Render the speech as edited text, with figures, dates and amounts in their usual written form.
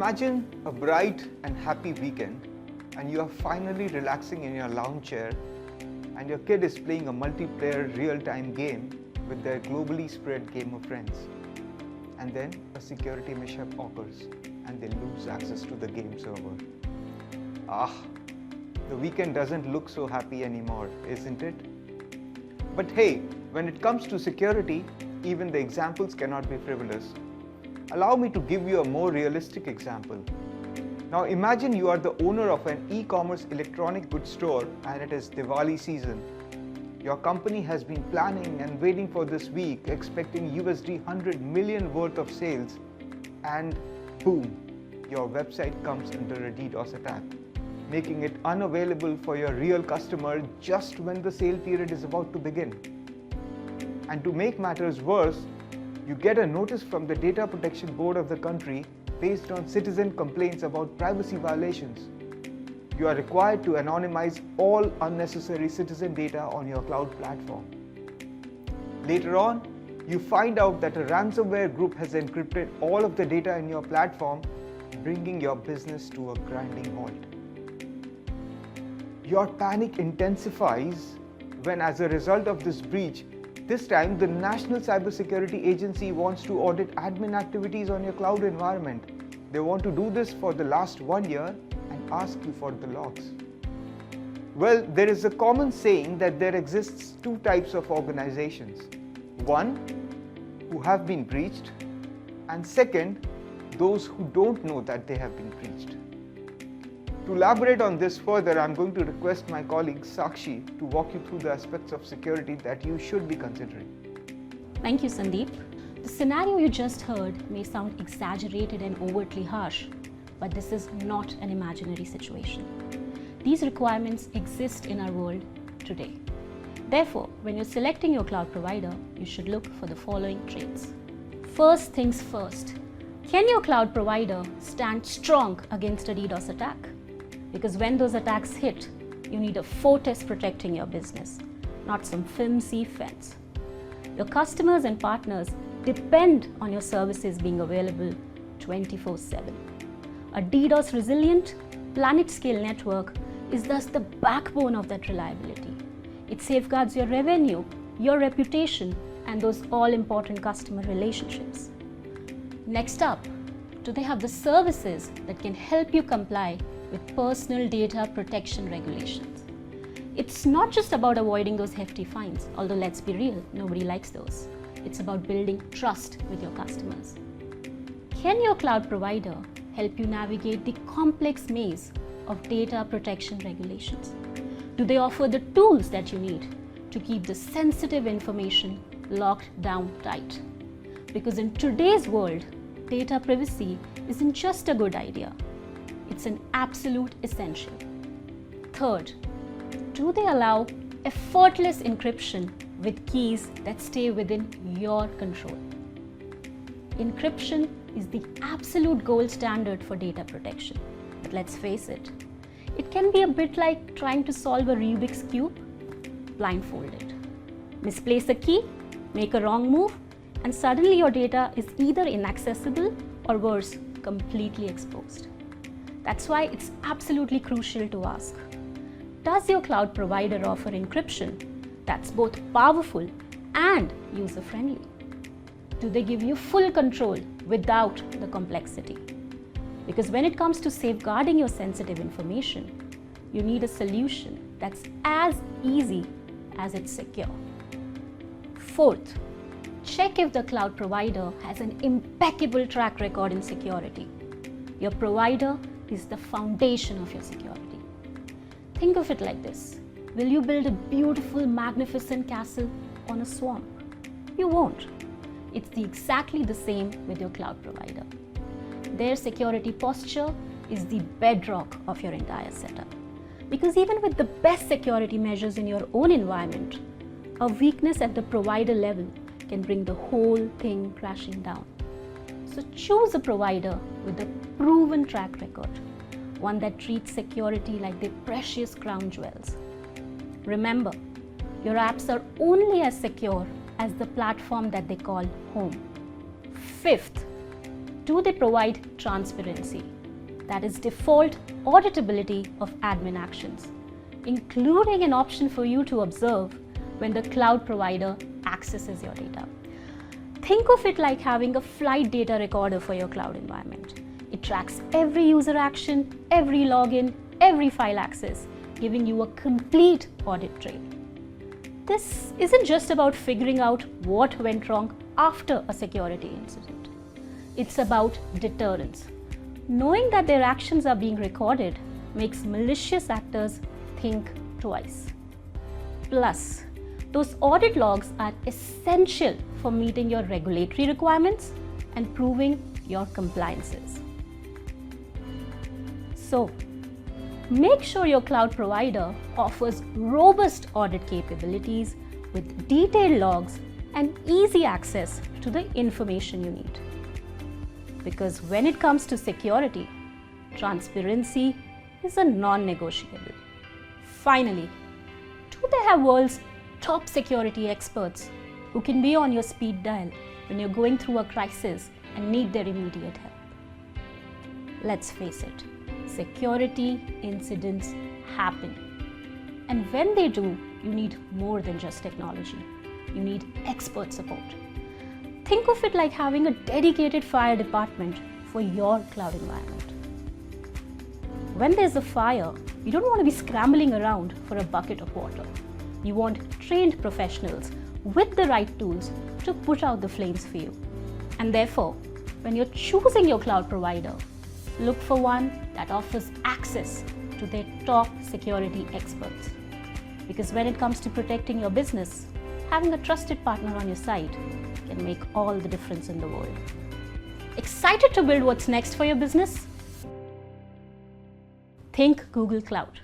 Imagine a bright and happy weekend and you are finally relaxing in your lounge chair and your kid is playing a multiplayer real-time game with their globally spread game of friends. And then a security mishap occurs and they lose access to the game server. The weekend doesn't look so happy anymore, isn't it? But hey, when it comes to security, even the examples cannot be frivolous. Allow me to give you a more realistic example. Now imagine you are the owner of an e-commerce electronic goods store and it is Diwali season. Your company has been planning and waiting for this week, expecting $100 million worth of sales, and boom, your website comes under a DDoS attack, making it unavailable for your real customer just when the sale period is about to begin. And to make matters worse, you get a notice from the Data Protection Board of the country based on citizen complaints about privacy violations. You are required to anonymize all unnecessary citizen data on your cloud platform. Later on, you find out that a ransomware group has encrypted all of the data in your platform, bringing your business to a grinding halt. Your panic intensifies when, as a result of this breach, this time the National Cybersecurity Agency wants to audit admin activities on your cloud environment. They want to do this for the last 1 year and ask you for the logs. Well, there is a common saying that there exists two types of organizations. One, who have been breached, and second, those who don't know that they have been breached. To elaborate on this further, I'm going to request my colleague Sakshi to walk you through the aspects of security that you should be considering. Thank you, Sandeep. The scenario you just heard may sound exaggerated and overtly harsh, but this is not an imaginary situation. These requirements exist in our world today. Therefore, when you're selecting your cloud provider, you should look for the following traits. First things first, can your cloud provider stand strong against a DDoS attack? Because when those attacks hit, you need a fortress protecting your business, not some flimsy fence. Your customers and partners depend on your services being available 24/7. A DDoS resilient, planet-scale network is thus the backbone of that reliability. It safeguards your revenue, your reputation, and those all-important customer relationships. Next up, do they have the services that can help you comply with personal data protection regulations? It's not just about avoiding those hefty fines, although let's be real, nobody likes those. It's about building trust with your customers. Can your cloud provider help you navigate the complex maze of data protection regulations? Do they offer the tools that you need to keep the sensitive information locked down tight? Because in today's world, data privacy isn't just a good idea. It's an absolute essential. Third, do they allow effortless encryption with keys that stay within your control? Encryption is the absolute gold standard for data protection. But let's face it, it can be a bit like trying to solve a Rubik's Cube blindfolded. Misplace a key, make a wrong move, and suddenly your data is either inaccessible or worse, completely exposed. That's why it's absolutely crucial to ask, does your cloud provider offer encryption that's both powerful and user-friendly? Do they give you full control without the complexity? Because when it comes to safeguarding your sensitive information, you need a solution that's as easy as it's secure. Fourth, check if the cloud provider has an impeccable track record in security. Your provider is the foundation of your security. Think of it like this. Will you build a beautiful, magnificent castle on a swamp? You won't. It's exactly the same with your cloud provider. Their security posture is the bedrock of your entire setup. Because even with the best security measures in your own environment, a weakness at the provider level can bring the whole thing crashing down. So choose a provider with a proven track record, one that treats security like their precious crown jewels. Remember, your apps are only as secure as the platform that they call home. Fifth, do they provide transparency? That is default auditability of admin actions, including an option for you to observe when the cloud provider accesses your data. Think of it like having a flight data recorder for your cloud environment. It tracks every user action, every login, every file access, giving you a complete audit trail. This isn't just about figuring out what went wrong after a security incident. It's about deterrence. Knowing that their actions are being recorded makes malicious actors think twice. Plus, those audit logs are essential for meeting your regulatory requirements and proving your compliances. So, make sure your cloud provider offers robust audit capabilities with detailed logs and easy access to the information you need. Because when it comes to security, transparency is a non-negotiable. Finally, do they have world's top security experts who can be on your speed dial when you're going through a crisis and need their immediate help? Let's face it, security incidents happen. And when they do, you need more than just technology. You need expert support. Think of it like having a dedicated fire department for your cloud environment. When there's a fire, you don't want to be scrambling around for a bucket of water. You want trained professionals with the right tools to put out the flames for you. And therefore, when you're choosing your cloud provider, look for one that offers access to their top security experts. Because when it comes to protecting your business, having a trusted partner on your side can make all the difference in the world. Excited to build what's next for your business? Think Google Cloud.